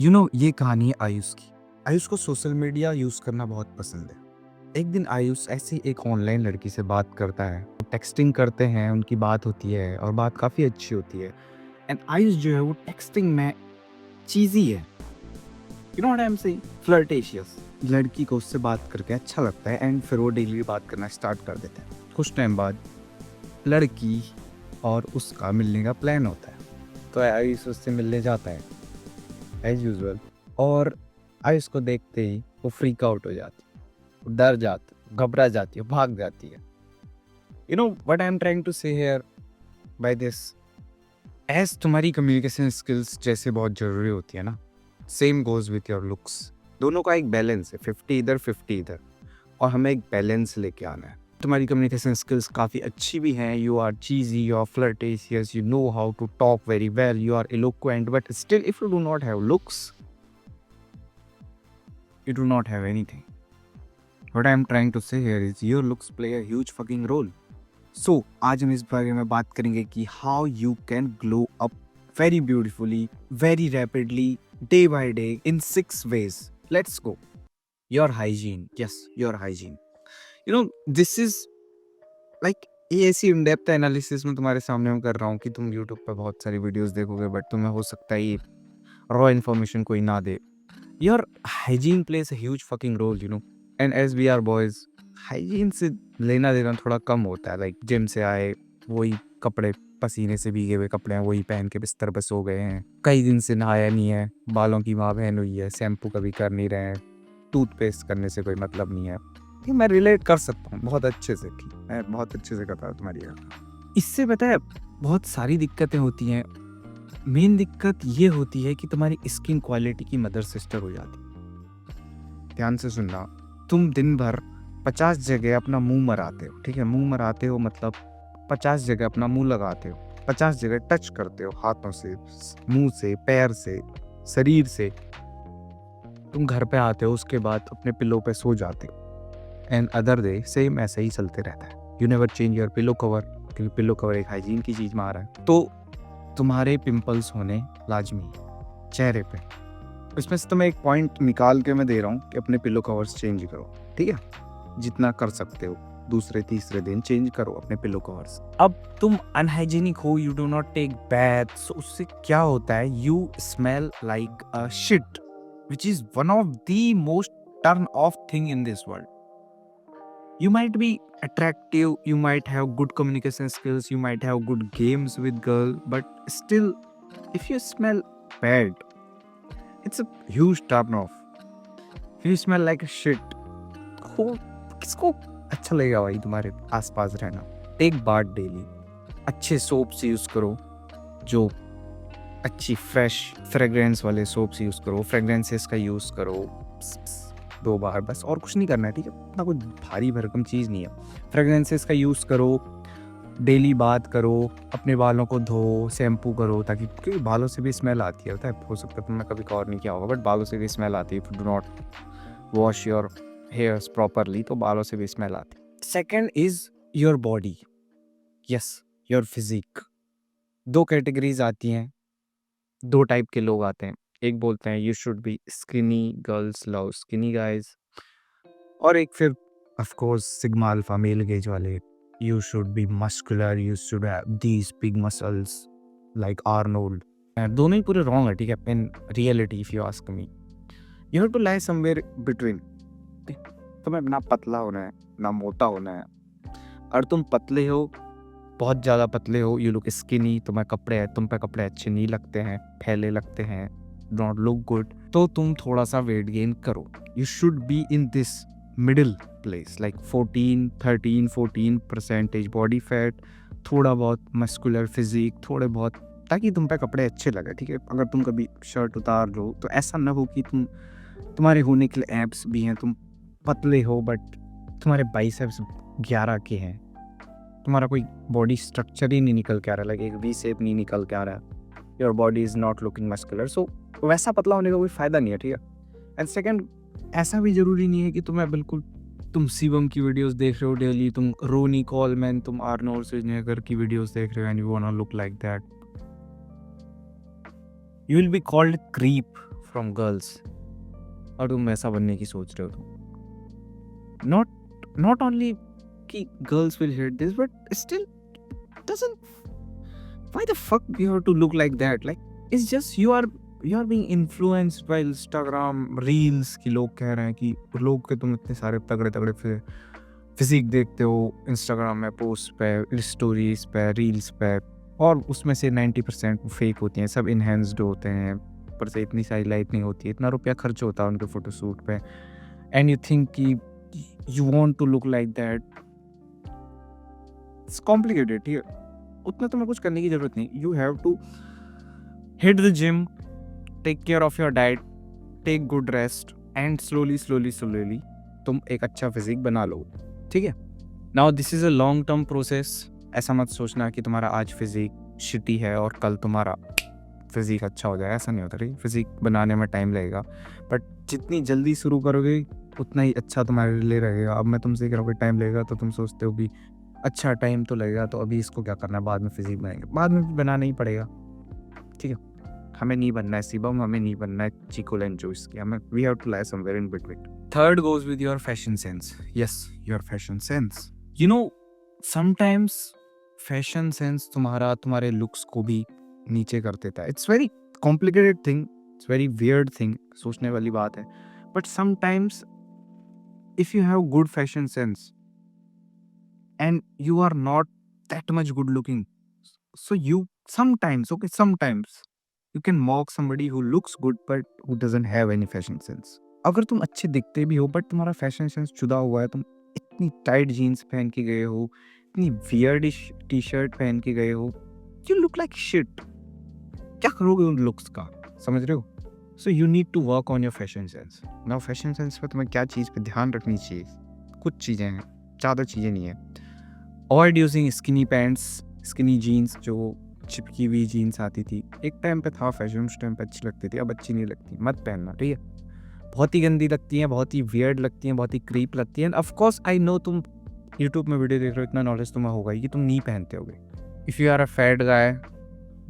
ये कहानी है आयुष की। आयुष को सोशल मीडिया यूज़ करना बहुत पसंद है। एक दिन आयुष ऐसी एक ऑनलाइन लड़की से बात करता है। टेक्सटिंग करते हैं, उनकी बात होती है और बात काफ़ी अच्छी होती है। एंड आयुष जो है वो टेक्सटिंग में चीज़ी है। You know what I am saying, flirtatious. लड़की को उससे बात करके अच्छा लगता है एंड फिर वो डेली बात करना स्टार्ट कर देता है। कुछ टाइम बाद लड़की और उसका मिलने का प्लान होता है, तो आयुष उससे मिलने जाता है एज यूजुअल। और आयुष को देखते ही वो फ्रीक आउट हो जाती है, वो डर जाती है, घबरा जाती है, भाग जाती है। You know what I am trying to say here by this, as तुम्हारी कम्युनिकेशन स्किल्स जैसे बहुत ज़रूरी होती है ना, same goes with your looks. दोनों का एक बैलेंस है, 50 इधर 50 इधर, और हमें एक बैलेंस लेके आना है। तुम्हारी कम्युनिकेशन स्किल्स काफ़ी अच्छी भी हैं, you are cheesy, you are flirtatious, you know how to talk very well, you are eloquent, but still if you do not have looks, you do not have anything. What I am trying to say here is your looks play a huge fucking role. So, आज हम इस बारे में बात करेंगे कि how you can glow up very beautifully, very rapidly, day by day in 6 ways. Let's go. Your hygiene. Yes, your hygiene. You know, this is like ये ऐसी इन डेप्थ एनालिसिस में तुम्हारे सामने मैं कर रहा हूँ कि तुम यूट्यूब पर बहुत सारी वीडियोस देखोगे, बट तुम्हें हो सकता है ये रॉ इन्फॉर्मेशन कोई ना दे। Your hygiene plays a huge fucking role, you know. And as we are boys, hygiene से लेना देना थोड़ा कम होता है। लाइक जिम से आए, वही कपड़े, पसीने से भीगे हुए कपड़े हैं वही पहन के बिस्तर पर सो गए हैं, कई दिन से नहाया नहीं है, बालों की माँ बहन हुई है, शैम्पू कभी कर नहीं रहे हैं, टूथपेस्ट करने से कोई मतलब नहीं है। ये मैं रिलेट कर सकता हूँ बहुत अच्छे से, कि मैं बहुत अच्छे से करता हूँ तुम्हारी बात। इससे पता है बहुत सारी दिक्कतें होती हैं। मेन दिक्कत ये होती है कि तुम्हारी स्किन क्वालिटी की मदर सिस्टर हो जाती। ध्यान से सुनना, तुम दिन भर 50 जगह अपना मुंह मराते हो, ठीक है, मुंह मराते हो मतलब 50 जगह अपना मुंह लगाते हो, 50 जगह टच करते हो, हाथों से, मुंह से, पैर से, शरीर से। तुम घर पे आते हो, उसके बाद अपने पिलो पे सो जाते हो, एंड अदर डे सेम ऐसे ही चलते रहता है। You never change your pillow cover, क्योंकि पिलो कवर एक हाइजीन की चीज में आ रहा है। तो तुम्हारे पिंपल्स होने लाजमी है चेहरे पे। इसमें से तुम्हें एक पॉइंट निकाल के मैं दे रहा हूँ कि अपने पिलो कवर्स चेंज करो, ठीक है, जितना कर सकते हो, दूसरे तीसरे दिन चेंज करो अपने पिलो कवर्स। अब तुम अनहाइजीनिक हो, यू डू नॉट टेक बैथ, सो उससे क्या होता है, you smell like a shit, which is one of the most turn off thing in this world. You might be attractive, you might have good communication skills, you might have good games with girl, but still, if you smell bad, it's a huge turn off. If you smell like a shit, who किसको अच्छा लगेगा भाई तुम्हारे आसपास रहना। Take bath daily, अच्छे soaps use करो, जो अच्छी फ्रेश फ्रेग्रेंस वाले सोप्स यूज करो, फ्रेग्रेंसेस का यूज करो 2 बार, बस और कुछ नहीं करना है, ठीक है, इतना कोई भारी भरकम चीज़ नहीं है। फ्रेग्रेंसेस का यूज़ करो, डेली बात करो, अपने बालों को धो, शैम्पू करो, ताकि, क्योंकि बालों से भी स्मेल आती है, होता है, हो सकता है तुमने कभी गौर नहीं किया होगा, बट बालों से भी स्मेल आती है। If you do not wash your hairs properly, तो बालों से भी स्मेल आती है। Second is your body, yes, your physique. 2 categories आती हैं, 2 टाइप के लोग आते हैं। एक बोलते हैं you should be skinny, girls love skinny guys, और एक फिर of course sigma alpha male guys वाले, you should be muscular, you should have these big muscles like Arnold. दोनों ही पूरे रॉन्ग है, ठीक है, in reality if you ask me, you have to lie somewhere between. तुम्हें ना पतला होना है ना मोटा होना है। और तुम पतले हो, बहुत ज़्यादा पतले हो, यू लुक स्किनी, तुम पे कपड़े अच्छे नहीं लगते हैं, फैले लगते हैं, डोंट लुक गुड, तो तुम थोड़ा सा वेट गेन करो। You should be in this middle place, like 13-14% body fat, थोड़ा बहुत मस्कुलर फिजिक, थोड़े बहुत, ताकि तुम पे कपड़े अच्छे लगे, ठीक है। अगर तुम कभी शर्ट उतार लो तो ऐसा ना हो कि तुम्हारे होने के लिए एब्स भी हैं, तुम पतले हो बट तुम्हारे बाइसेप्स 11 के हैं, तुम्हारा कोई बॉडी स्ट्रक्चर ही नहीं निकल के आ रहा, लाइक एक वी शेप नहीं निकल के आ रहा है, your body is not looking muscular, so वैसा पतला होने का कोई फ़ायदा नहीं है, ठीक है। एंड सेकंड, ऐसा भी ज़रूरी नहीं है कि तुम शिवम की वीडियोस देख रहे हो डेली, तुम रोनी कॉलमैन, तुम आर्नोल्ड श्वार्ज़नेगर की वीडियोस देख रहे हो and you want to look like that. You will be called creep from girls और तुम वैसा बनने की सोच रहे हो तो नॉट ओनली कि girls will hate this but still doesn't why the fuck you have to look like that, like it's just you are being influenced by Instagram reels कि लोग कह रहे हैं कि लोग के तुम इतने सारे तगड़े तगड़े फिजिक देखते हो इंस्टाग्राम में पोस्ट पे स्टोरीज पे रील्स पे और उसमें से 90% फेक होती हैं, सब इनहेंस्ड होते हैं, ऊपर से इतनी सारी लाइटनिंग होती है, इतना रुपया खर्च होता है उनके फोटोशूट पे एंड यू थिंक कि you want to look like that. It's complicated. ठीक है, उतना तुम्हें कुछ करने की जरूरत नहीं. You have to hit the gym, take care of your diet, take good rest and slowly तुम एक अच्छा फिजिक बना लो. ठीक है, now this is a long term process. ऐसा मत सोचना कि तुम्हारा आज फिजिक शिटी है और कल तुम्हारा फिजिक अच्छा हो जाए, ऐसा नहीं होता. ठीक, फिजिक बनाने में टाइम लगेगा बट जितनी जल्दी शुरू करोगे उतना ही अच्छा तुम्हारे लिए रहेगा. अब मैं तुमसे कह रहा हूँ कि टाइम लगेगा तो तुम सोचते हो कि अच्छा टाइम तो लगेगा तो अभी इसको क्या करना है, बाद में फिजिक बनाएंगे. बाद में भी बनाना ही पड़ेगा. ठीक है, हमें नहीं बनना है शिवम, हमें नहीं बनना है चिको एंड जूस की, हमें we have to lie somewhere in between. Third goes with your fashion sense. Yes, your fashion sense. You know sometimes fashion sense तुम्हारे लुक्स को भी नीचे कर देता है. It's very complicated thing, it's very weird thing, सोचने वाली बात है. But sometimes if you have good fashion sense and you are not that much good looking, so you sometimes you can mock somebody who looks good but who doesn't have any fashion sense. अगर तुम अच्छे दिखते भी हो but तुम्हारा fashion sense जुदा हुआ है, तुम इतनी टाइट जीन्स पहन के गए हो, इतनी वियर्डिश टी शर्ट पहन के गए हो, यू लुक लाइक शिट. क्या करोगे उन लुक्स का, समझ रहे हो? So you need to work on your fashion sense. Now fashion sense पे तुम्हें क्या चीज़ पे ध्यान रखनी चाहिए? कुछ चीज़ें हैं, ज़्यादा चीज़ें नहीं है. Avoid using skinny pants, skinny jeans, जो चिपकी हुई जीन्स आती थी. एक टाइम पे था फैशन, उस टाइम पे अच्छी लगती थी, अब अच्छी नहीं लगती. मत पहनना, ठीक है? बहुत ही गंदी लगती हैं, बहुत ही वियर्ड लगती हैं, बहुत ही क्रीप लगती हैं. ऑफ कोर्स आई नो तुम यूट्यूब में वीडियो देख रहे हो, इतना नॉलेज तुम्हें होगा ही कि तुम नहीं पहनते होगे. If you are a fat guy,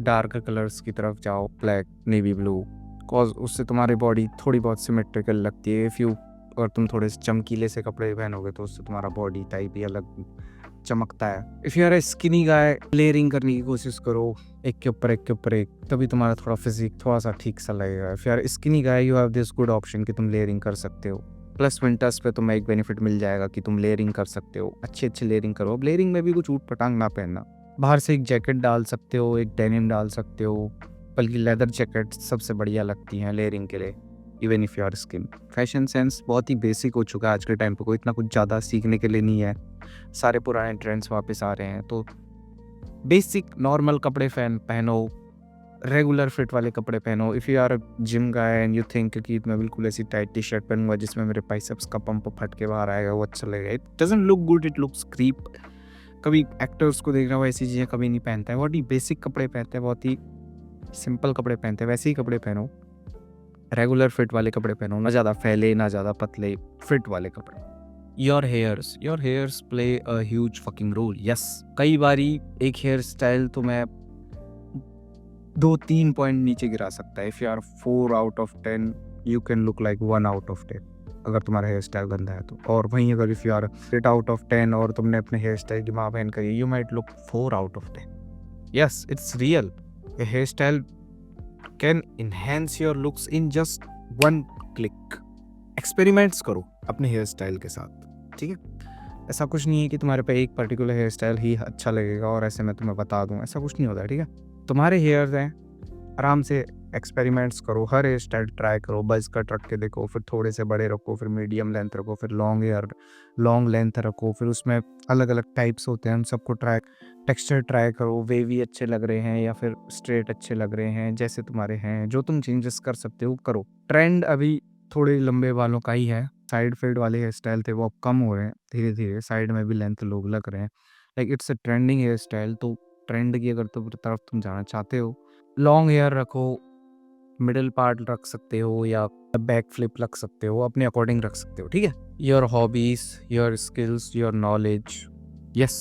dark colours की तरफ जाओ, ब्लैक, नेवी ब्लू, कॉज उससे तुम्हारी बॉडी थोड़ी बहुत सिमेट्रिकल लगती है. इफ़ यू और तुम थोड़े से चमकीले से कपड़े पहनोगे तो उससे तुम्हारा बॉडी टाइप ही अलग चमकता है. If you are a skinny guy, layering करने की कोशिश करो, एक के ऊपर एक, तभी तुम्हारा थोड़ा फिजिक थोड़ा सा ठीक सा लगेगा. If you are skinny guy, you have this good option कि तुम लेयरिंग कर सकते हो. प्लस विंटर्स पे तुम्हें एक बेनिफिट मिल जाएगा कि तुम लेयरिंग कर सकते हो. अच्छी लेयरिंग करो. अब लेयरिंग में भी कुछ ऊट पटांग ना पहनना. बाहर से एक जैकेट डाल सकते हो, एक डेनिम डाल सकते हो, बल्कि लेदर जैकेट सबसे बढ़िया लगती हैं लेयरिंग के लिए, even if you are skin. Fashion sense बहुत ही बेसिक हो चुका है आज के टाइम पे, कोई इतना कुछ ज़्यादा सीखने के लिए नहीं है. सारे पुराने ट्रेंड्स वापस आ रहे हैं, तो बेसिक नॉर्मल कपड़े पहनो, रेगुलर फिट वाले कपड़े पहनो. If you are a gym guy and you think कि मैं बिल्कुल ऐसी टाइट टी शर्ट पहनूंगा जिसमें मेरे बाइसेप्स का पंप फट के बाहर आएगा, वो अच्छा लगेगा, it doesn't look good, it looks creep. कभी एक्टर्स को देख रहा हूँ ऐसी चीज़ें कभी नहीं पहनता है, बहुत ही बेसिक कपड़े पहनते हैं, बहुत ही सिंपल कपड़े पहनते हैं. वैसे ही कपड़े पहनो, रेगुलर फिट वाले कपड़े पहनो, ना ज़्यादा फैले ना ज़्यादा पतले, फिट वाले कपड़े. Your hairs play a huge fucking role. Yes, कई बारी एक हेयर स्टाइल तो मैं 2-3 पॉइंट नीचे गिरा सकता है. If you are 4 out of 10, you can look like 1 out of 10 अगर तुम्हारा हेयर स्टाइल गंदा है तो. और वहीं अगर if you are 8 out of 10 और तुमने अपने हेयर स्टाइल की माँ बहन करी, you might look 4 out of 10. Yes, it's real. A hair style can enhance your looks in just 1 click. Experiments करो अपने हेयर स्टाइल के साथ, ठीक है? ऐसा कुछ नहीं है कि तुम्हारे पे एक पर्टिकुलर हेयर स्टाइल ही अच्छा लगेगा और ऐसे मैं तुम्हें बता दूं, ऐसा कुछ नहीं होता है. ठीक है, तुम्हारे हेयर्स हैं, आराम से एक्सपेरिमेंट्स करो, हर हेयर स्टाइल ट्राई करो. बस कट रख के देखो, फिर थोड़े से बड़े रखो, फिर मीडियम लेंथ रखो, फिर लॉन्ग लेंथ रखो, फिर उसमें अलग अलग टाइप्स होते हैं, उन सबको टेक्सचर ट्राई करो. वेवी अच्छे लग रहे हैं या फिर स्ट्रेट अच्छे लग रहे हैं, जैसे तुम्हारे हैं, जो तुम चेंजेस कर सकते हो करो. ट्रेंड अभी थोड़े लंबे बालों का ही है. साइड फेड वाले हेयर स्टाइल थे वो अब कम हो रहे हैं धीरे धीरे, साइड में भी लेंथ लोग लग रहे हैं. Like it's a trending hair style, तो ट्रेंड की अगर तरफ तुम जाना चाहते हो, लॉन्ग हेयर रखो, मिडिल पार्ट रख सकते हो या बैक फ्लिप रख सकते हो, अपने अकॉर्डिंग रख सकते हो. ठीक है, your hobbies, your skills, your knowledge, yes,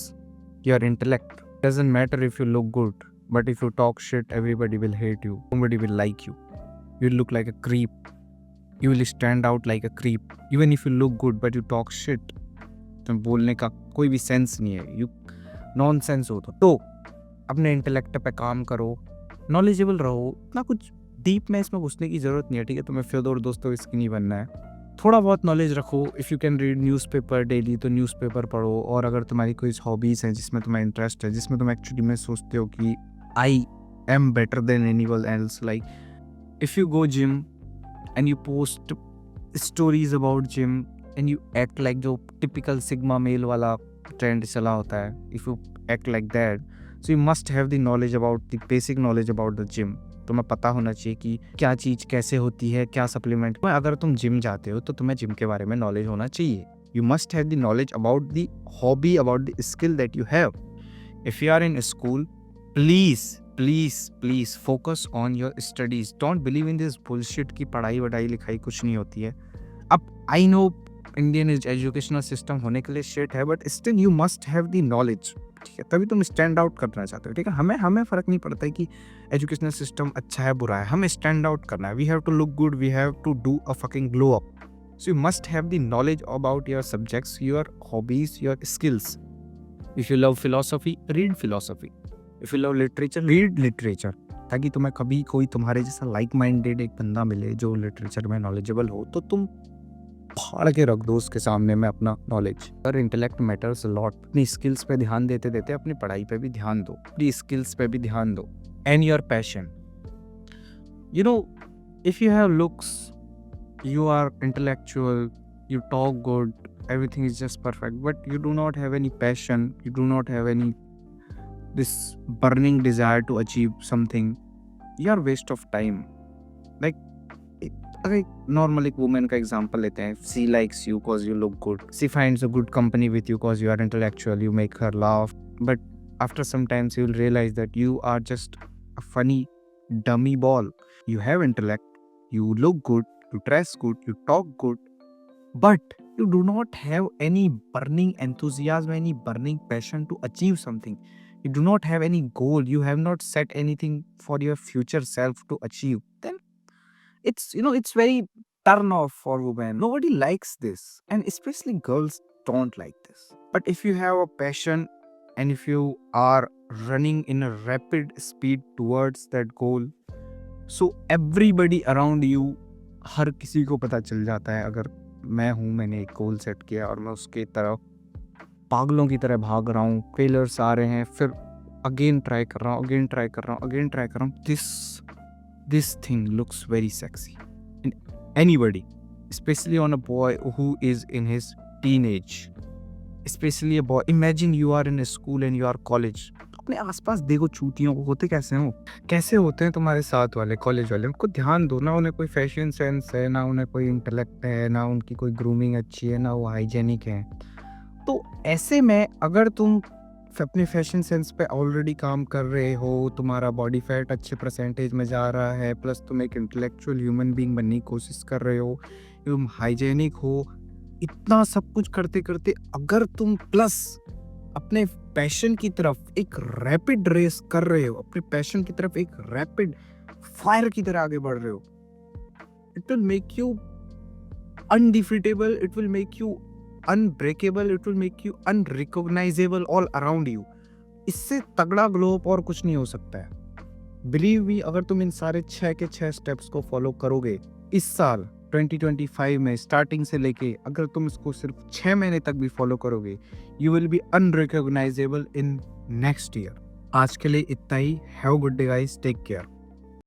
your intellect. Doesn't matter if you look good, but if you talk shit, everybody will hate you, nobody will like you. you look like a creep. You will stand out like a creep. Even if you look good but you talk shit. तुम्हें बोलने का कोई भी sense नहीं है, you nonsense हो तो अपने इंटेलेक्ट पे काम करो, नॉलेजेबल रहो। इतना कुछ डीप में इसमें घुसने की ज़रूरत नहीं है, ठीक है? तुम्हें फ्योदोर दोस्तोयevस्की नहीं बनना है। थोड़ा बहुत नॉलेज रखो। If you can read newspaper daily तो न्यूज़पेपर पढ़ो। और अगर तुम्हारी कोई हॉबीज़ हैं जिसमें तुम्हें इंटरेस्ट है, जिसमें तुम एक्चुअली में सोचते हो कि I am better than anyone else, like if you go gym and you post stories about gym and you act like जो टिपिकल सिग्मा मेल वाला ट्रेंड चला होता है, if you act like that, so you must have the knowledge about the basic knowledge about the gym. तुम्हें पता होना चाहिए कि क्या चीज़ कैसे होती है, क्या सप्लीमेंट। अगर तुम जिम जाते हो तो तुम्हें जिम के बारे में नॉलेज होना चाहिए। You must have the knowledge about the hobby, about the skill that you have. If you are in school, please please please focus on your studies. Don't believe in this bullshit की पढ़ाई वढ़ाई लिखाई कुछ नहीं होती है। अब I know Indian educational system होने के लिए शिट है, but still you must have the knowledge, ठीक है? तभी तुम स्टैंड आउट करना चाहते हो, ठीक है? हमें फ़र्क नहीं पड़ता है कि एजुकेशनल सिस्टम अच्छा है बुरा है, हमें स्टैंड आउट करना है। We have to look good, we have to do a fucking glow up. So you must have the knowledge about your subjects, your hobbies, your skills. If you love philosophy, read philosophy. If you love literature, read literature, ताकि तुम्हें कभी कोई तुम्हारे जैसा like minded एक बंदा मिले जो लिटरेचर में नॉलेजेबल हो, तो तुम फाड़ के रख दो उसके सामने में अपना नॉलेज। अगर इंटेलेक्ट मैटर्स लॉट, अपनी स्किल्स पे ध्यान देते देते अपनी पढ़ाई पे भी ध्यान दो, अपनी स्किल्स पे भी ध्यान दो। And your passion, you know, if you have looks, you are intellectual, you talk good, everything is just perfect, but you do not have any passion, you do not have any this burning desire to achieve something, you are waste of time. Like अगर normal एक women का example लेते हैं, she likes you cause you look good, she finds a good company with you cause you are intellectual, you make her laugh, but after some time you will realize that you are just a funny dummy ball. You have intellect, you look good, you dress good, you talk good, but you do not have any burning enthusiasm, any burning passion to achieve something. You do not have any goal, you have not set anything for your future self to achieve. Then it's very turn off for women. Nobody likes this, and especially girls don't like this. But if you have a passion and if you are running in a rapid speed towards that goal, so everybody around you, हर किसी को पता चल जाता है अगर मैं हूँ, मैंने एक गोल सेट किया और मैं उसके तरफ पागलों की तरह भाग रहा हूँ, फेलर्स आ रहे हैं, फिर अगेन ट्राई कर रहा हूँ, अगेन ट्राई कर रहा हूँ, अगेन ट्राई कर रहा हूँ, this thing looks very sexy in anybody, especially on a boy who is in his teenage, especially a boy. Imagine you are in a school and you are college. अपने आसपास देखो चूतियों को, होते कैसे होते हैं तुम्हारे साथ वाले कॉलेज वाले। उनको ध्यान दो ना, उन्हें कोई फैशन सेंस है ना, उन्हें कोई इंटेलेक्ट है ना, उनकी कोई ग्रूमिंग अच्छी है ना, वो हाइजेनिक है। तो ऐसे में अगर तुम अपने फैशन सेंस पे ऑलरेडी काम कर रहे हो, तुम्हारा बॉडी फैट अच्छे परसेंटेज में जा रहा है, प्लस तुम एक इंटेलेक्चुअल ह्यूमन बीइंग बनने की कोशिश कर रहे हो, तुम हाइजेनिक हो, इतना सब कुछ करते करते अगर तुम प्लस अपने पैशन की तरफ एक रैपिड रेस कर रहे हो, अपने पैशन की तरफ एक रैपिड फायर की तरह आगे बढ़ रहे हो, it will make you undefeatable, it will make you unbreakable, it will make you unrecognisable all around you. इससे तगड़ा ग्लो अप और कुछ नहीं हो सकता है। बिलीव मी, अगर तुम इन सारे 6 के 6 स्टेप्स को फॉलो करोगे इस साल 2025 में स्टार्टिंग से लेके, अगर तुम इसको सिर्फ 6 महीने तक भी फॉलो करोगे, you will be unrecognizable in next year. आज के लिए इतना ही। Have a good day guys, take care.